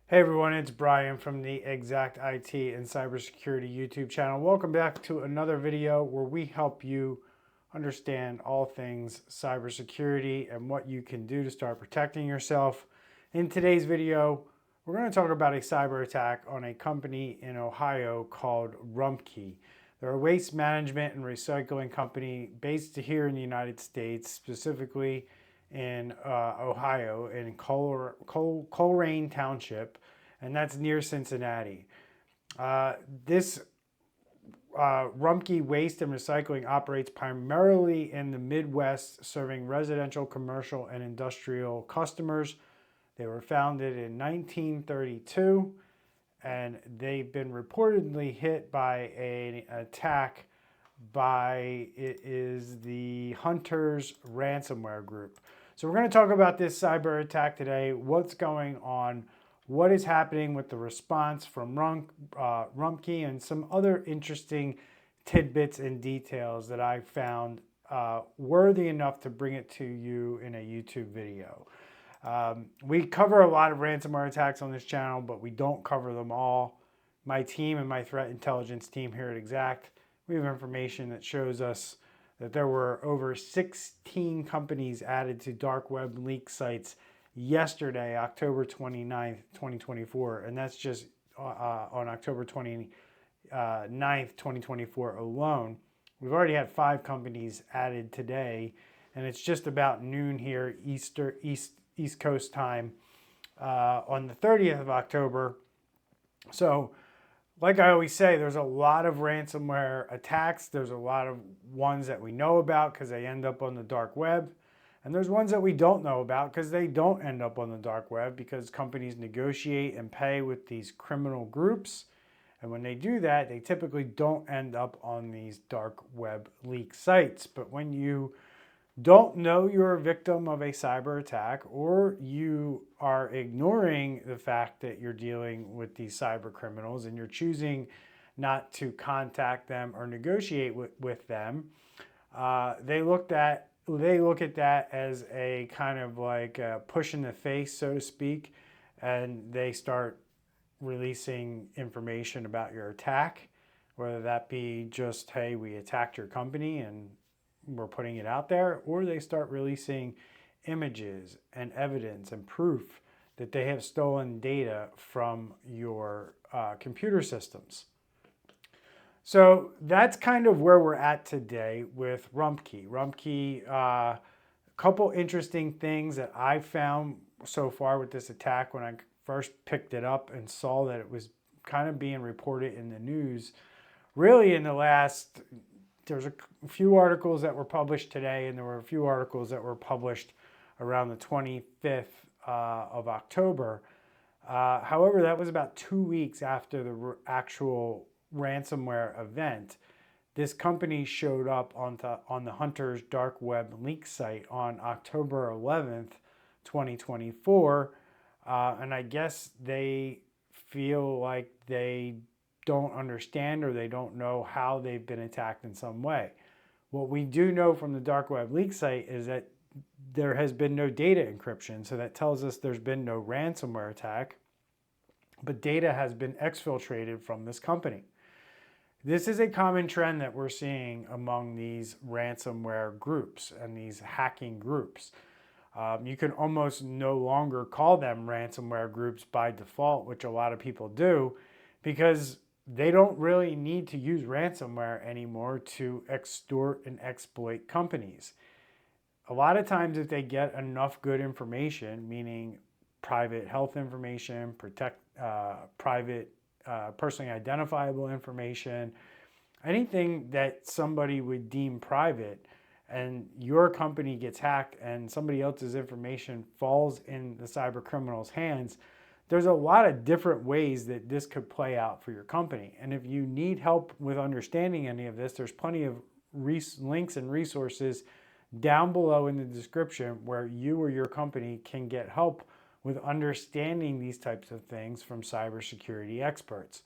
Hey everyone, it's Brian from the Exact IT and Cybersecurity YouTube channel. Welcome back to another video where we help you understand all things cybersecurity and what you can do to start protecting yourself. In today's video, we're going to talk about a cyber attack on a company in Ohio called Rumpke. They're a waste management and recycling company based here in the United States, specifically in Ohio, in Colerain Township, and that's near Cincinnati. This Rumpke Waste and Recycling operates primarily in the Midwest, serving residential, commercial, and industrial customers. They were founded in 1932, and they've been reportedly hit by an attack by the Hunters ransomware group. So we're going to talk about this cyber attack today, what's going on, what is happening with the response from Rumpke, and some other interesting tidbits and details that I found worthy enough to bring it to you in a YouTube video. We cover a lot of ransomware attacks on this channel, but we don't cover them all. My team and my threat intelligence team here at Exact, we have information that shows us that there were over 16 companies added to dark web leak sites yesterday, October 29th, 2024. And that's just on October 29th, 2024 alone. We've already had 5 companies added today, and it's just about noon here, East Coast time, on the 30th of October. So, like I always say, there's a lot of ransomware attacks. There's a lot of ones that we know about because they end up on the dark web. And there's ones that we don't know about because they don't end up on the dark web because companies negotiate and pay with these criminal groups. And when they do that, they typically don't end up on these dark web leak sites. But when you don't know you're a victim of a cyber attack, or you are ignoring the fact that you're dealing with these cyber criminals and you're choosing not to contact them or negotiate with them, they look at that as a kind of like a push in the face, so to speak, and they start releasing information about your attack, whether that be just, hey, we attacked your company and we're putting it out there, or they start releasing images and evidence and proof that they have stolen data from your computer systems. So that's kind of where we're at today with Rumpke. Rumpke, a couple interesting things that I found so far with this attack when I first picked it up and saw that it was kind of being reported in the news. Really in the last, there's a few articles that were published today, and there were a few articles that were published around the 25th of October. However, that was about 2 weeks after the actual ransomware event. This company showed up on the Hunters dark web leak site on October 11th, 2024. And I guess they feel like they don't understand or they don't know how they've been attacked in some way. What we do know from the dark web leak site is that there has been no data encryption, so that tells us there's been no ransomware attack, but data has been exfiltrated from this company. This is a common trend that we're seeing among these ransomware groups and these hacking groups. You can almost no longer call them ransomware groups by default, which a lot of people do, because they don't really need to use ransomware anymore to extort and exploit companies. A lot of times if they get enough good information, meaning private health information, private personally identifiable information, anything that somebody would deem private, and your company gets hacked and somebody else's information falls in the cyber criminal's hands, there's a lot of different ways that this could play out for your company. And if you need help with understanding any of this, there's plenty of links and resources down below in the description where you or your company can get help with understanding these types of things from cybersecurity experts.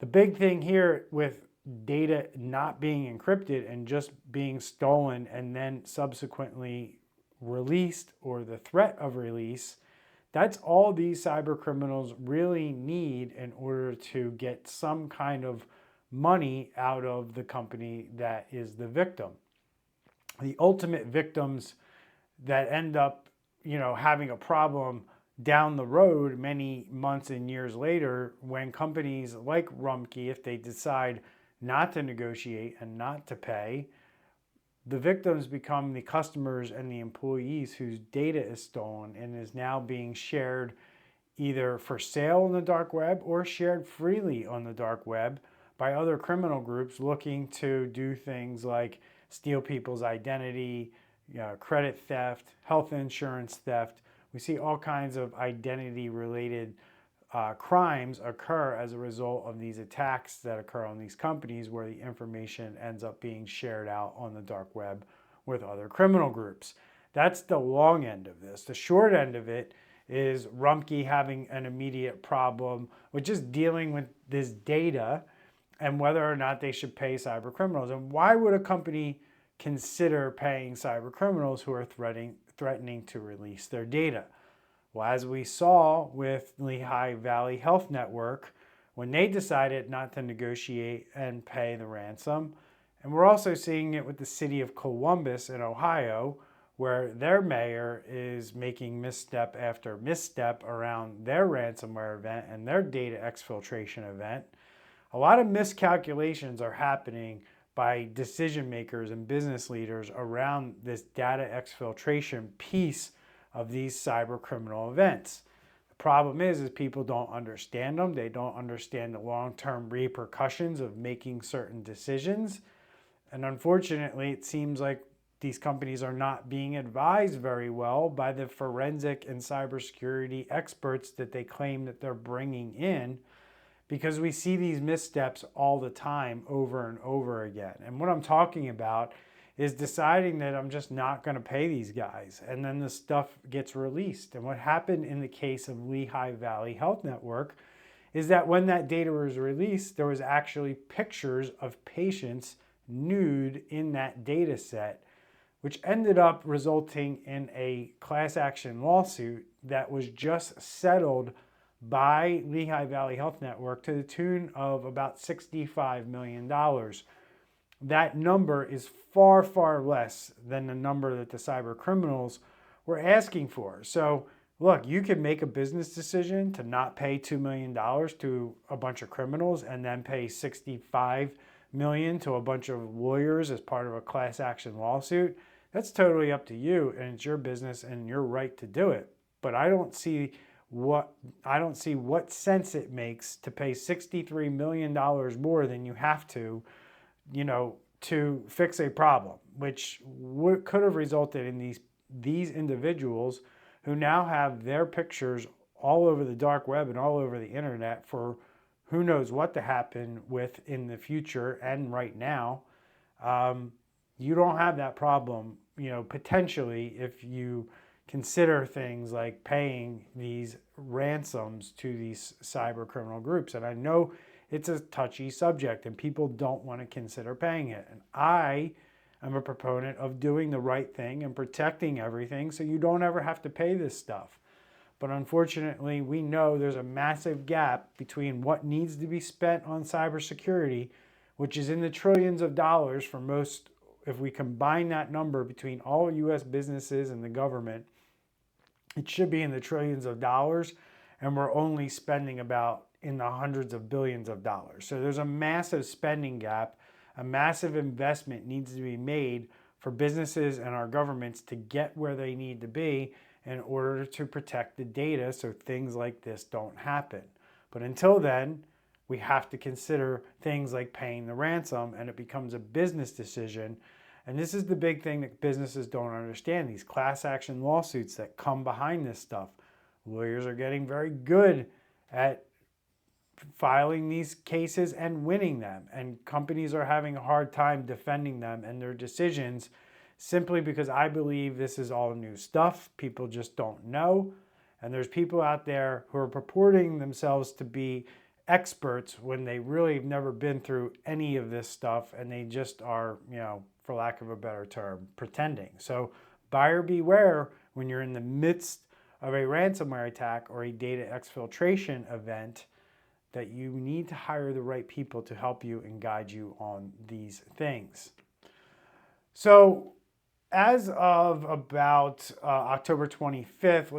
The big thing here with data not being encrypted and just being stolen and then subsequently released, or the threat of release, That's all these cyber criminals really need in order to get some kind of money out of the company that is the victim. The ultimate victims that end up, having a problem down the road many months and years later, when companies like Rumke, if they decide not to negotiate and not to pay, the victims become the customers and the employees whose data is stolen and is now being shared either for sale on the dark web or shared freely on the dark web by other criminal groups looking to do things like steal people's identity, credit theft, health insurance theft. We see all kinds of identity-related crimes occur as a result of these attacks that occur on these companies, where the information ends up being shared out on the dark web with other criminal groups. That's the long end of this. The short end of it is Rumpke having an immediate problem with just dealing with this data and whether or not they should pay cyber criminals. And why would a company consider paying cyber criminals who are threatening to release their data? Well, as we saw with Lehigh Valley Health Network, when they decided not to negotiate and pay the ransom, and we're also seeing it with the city of Columbus in Ohio, where their mayor is making misstep after misstep around their ransomware event and their data exfiltration event. A lot of miscalculations are happening by decision makers and business leaders around this data exfiltration piece of these cyber criminal events. The problem is people don't understand them. They don't understand the long-term repercussions of making certain decisions. And unfortunately, it seems like these companies are not being advised very well by the forensic and cybersecurity experts that they claim that they're bringing in, because we see these missteps all the time over and over again. And what I'm talking about is deciding that I'm just not going to pay these guys, and then the stuff gets released. And what happened in the case of Lehigh Valley Health Network is that when that data was released, there was actually pictures of patients nude in that data set, which ended up resulting in a class action lawsuit that was just settled by Lehigh Valley Health Network to the tune of about $65 million. That number is far, far less than the number that the cyber criminals were asking for. So look, you can make a business decision to not pay $2 million to a bunch of criminals and then pay $65 million to a bunch of lawyers as part of a class action lawsuit. That's totally up to you, and it's your business and your right to do it. But I don't see what sense it makes to pay $63 million more than you have to fix a problem, which could have resulted in these individuals who now have their pictures all over the dark web and all over the internet for who knows what to happen with in the future and right now. You don't have that problem, potentially, if you consider things like paying these ransoms to these cyber criminal groups. And I know it's a touchy subject and people don't want to consider paying it. And I am a proponent of doing the right thing and protecting everything so you don't ever have to pay this stuff. But unfortunately, we know there's a massive gap between what needs to be spent on cybersecurity, which is in the trillions of dollars for most. If we combine that number between all U.S. businesses and the government, it should be in the trillions of dollars, and we're only spending about in the hundreds of billions of dollars. So there's a massive spending gap. A massive investment needs to be made for businesses and our governments to get where they need to be in order to protect the data so things like this don't happen. But until then, we have to consider things like paying the ransom, and it becomes a business decision. And this is the big thing that businesses don't understand, these class action lawsuits that come behind this stuff. Lawyers are getting very good at filing these cases and winning them, and companies are having a hard time defending them and their decisions, simply because I believe this is all new stuff. People just don't know. And there's people out there who are purporting themselves to be experts when they really have never been through any of this stuff, and they just are, for lack of a better term, pretending. So buyer beware when you're in the midst of a ransomware attack or a data exfiltration event, that you need to hire the right people to help you and guide you on these things. So as of about October 25th,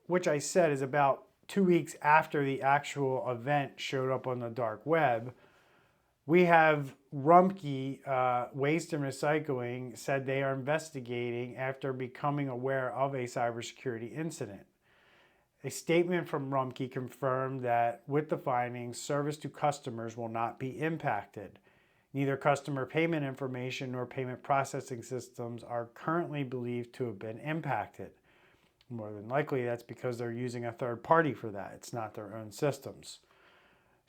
which I said is about 2 weeks after the actual event showed up on the dark web, we have Rumpke Waste and Recycling said they are investigating after becoming aware of a cybersecurity incident. A statement from Rumke confirmed that with the findings, service to customers will not be impacted. Neither customer payment information nor payment processing systems are currently believed to have been impacted. More than likely, that's because they're using a third party for that. It's not their own systems.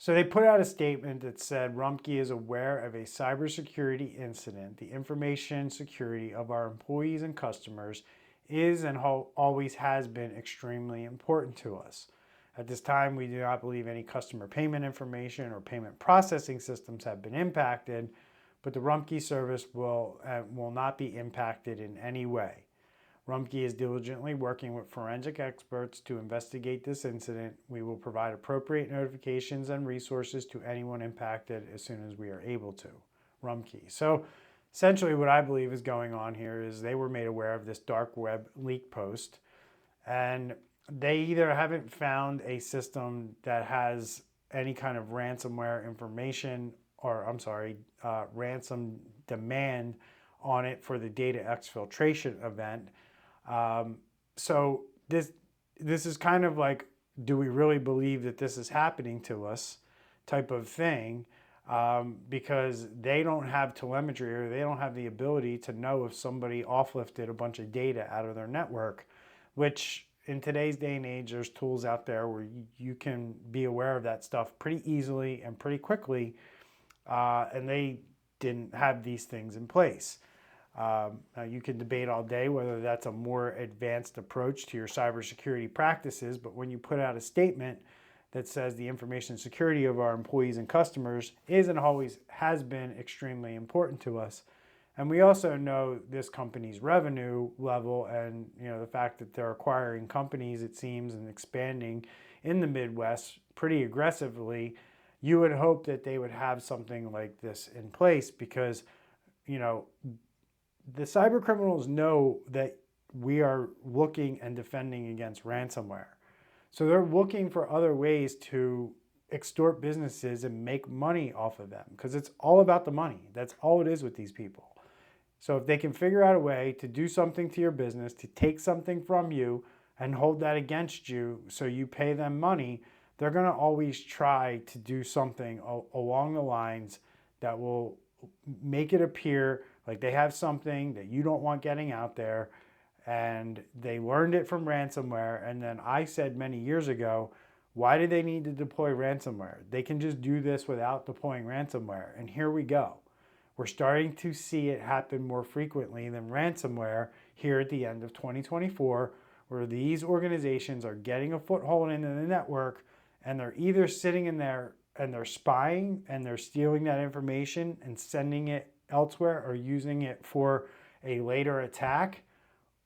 So they put out a statement that said Rumpke is aware of a cybersecurity incident. The information security of our employees and customers is and always has been extremely important to us. At this time, we do not believe any customer payment information or payment processing systems have been impacted, but the Rumpke service will not be impacted in any way. Rumpke is diligently working with forensic experts to investigate this incident. We will provide appropriate notifications and resources to anyone impacted as soon as we are able to. Rumpke. So essentially what I believe is going on here is they were made aware of this dark web leak post, and they either haven't found a system that has any kind of ransomware information, or ransom demand on it for the data exfiltration event. So this is kind of like, do we really believe that this is happening to us type of thing, because they don't have telemetry, or they don't have the ability to know if somebody offlifted a bunch of data out of their network, which in today's day and age, there's tools out there where you can be aware of that stuff pretty easily and pretty quickly, and they didn't have these things in place. Now you can debate all day whether that's a more advanced approach to your cybersecurity practices, but when you put out a statement that says the information security of our employees and customers is and always has been extremely important to us, and we also know this company's revenue level, and the fact that they're acquiring companies, it seems, and expanding in the Midwest pretty aggressively, you would hope that they would have something like this in place, because the cyber criminals know that we are looking and defending against ransomware. So they're looking for other ways to extort businesses and make money off of them, because it's all about the money. That's all it is with these people. So if they can figure out a way to do something to your business, to take something from you and hold that against you so you pay them money, they're going to always try to do something along the lines that will make it appear like they have something that you don't want getting out there, and they learned it from ransomware. And then I said many years ago, why do they need to deploy ransomware? They can just do this without deploying ransomware. And here we go. We're starting to see it happen more frequently than ransomware here at the end of 2024, where these organizations are getting a foothold into the network, and they're either sitting in there and they're spying and they're stealing that information and sending it elsewhere or using it for a later attack,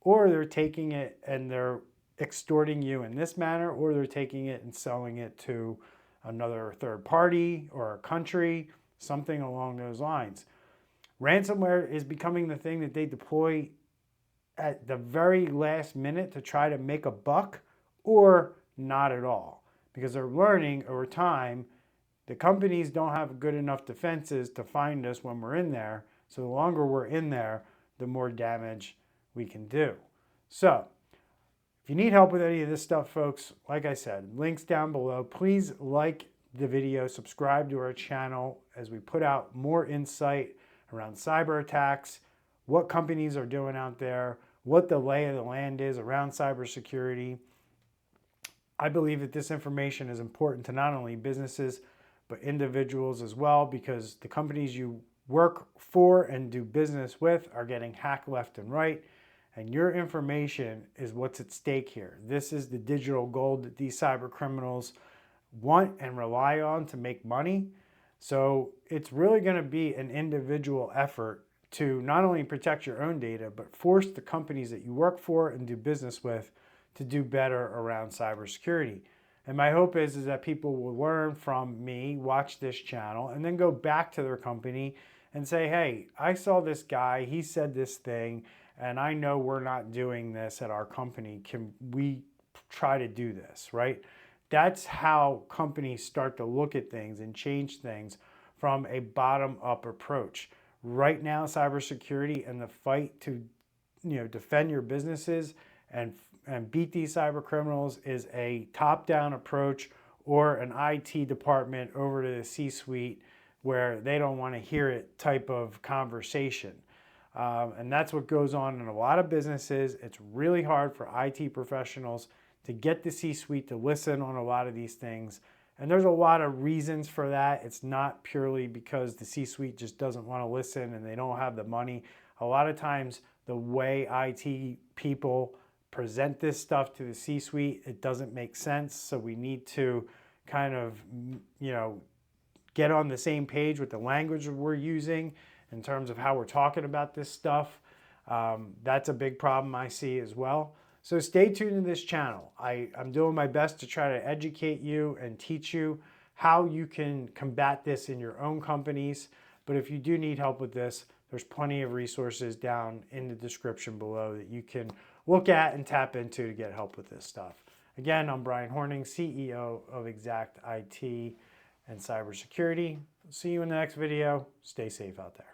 or they're taking it and they're extorting you in this manner, or they're taking it and selling it to another third party or a country, something along those lines. Ransomware is becoming the thing that they deploy at the very last minute to try to make a buck, or not at all, because they're learning over time the companies don't have good enough defenses to find us when we're in there. So the longer we're in there, the more damage we can do. So if you need help with any of this stuff, folks, like I said, links down below. Please like the video, subscribe to our channel as we put out more insight around cyber attacks, what companies are doing out there, what the lay of the land is around cybersecurity. I believe that this information is important to not only businesses, but individuals as well, because the companies you work for and do business with are getting hacked left and right, and your information is what's at stake here. This is the digital gold that these cyber criminals want and rely on to make money. So it's really going to be an individual effort to not only protect your own data, but force the companies that you work for and do business with to do better around cybersecurity. And my hope is that people will learn from me, watch this channel, and then go back to their company and say, hey, I saw this guy, he said this thing, and I know we're not doing this at our company. Can we try to do this, right? That's how companies start to look at things and change things from a bottom-up approach. Right now, cybersecurity and the fight to defend your businesses and beat these cyber criminals is a top-down approach or an IT department over to the C-suite where they don't want to hear it type of conversation. And that's what goes on in a lot of businesses. It's really hard for IT professionals to get the C-suite to listen on a lot of these things. And there's a lot of reasons for that. It's not purely because the C-suite just doesn't want to listen and they don't have the money. A lot of times the way IT people present this stuff to the C-suite, it doesn't make sense. So we need to kind of, get on the same page with the language that we're using in terms of how we're talking about this stuff. That's a big problem I see as well. So stay tuned to this channel. I'm doing my best to try to educate you and teach you how you can combat this in your own companies. But if you do need help with this, there's plenty of resources down in the description below that you can look at and tap into to get help with this stuff. Again, I'm Brian Horning, CEO of Exact IT and Cybersecurity. See you in the next video. Stay safe out there.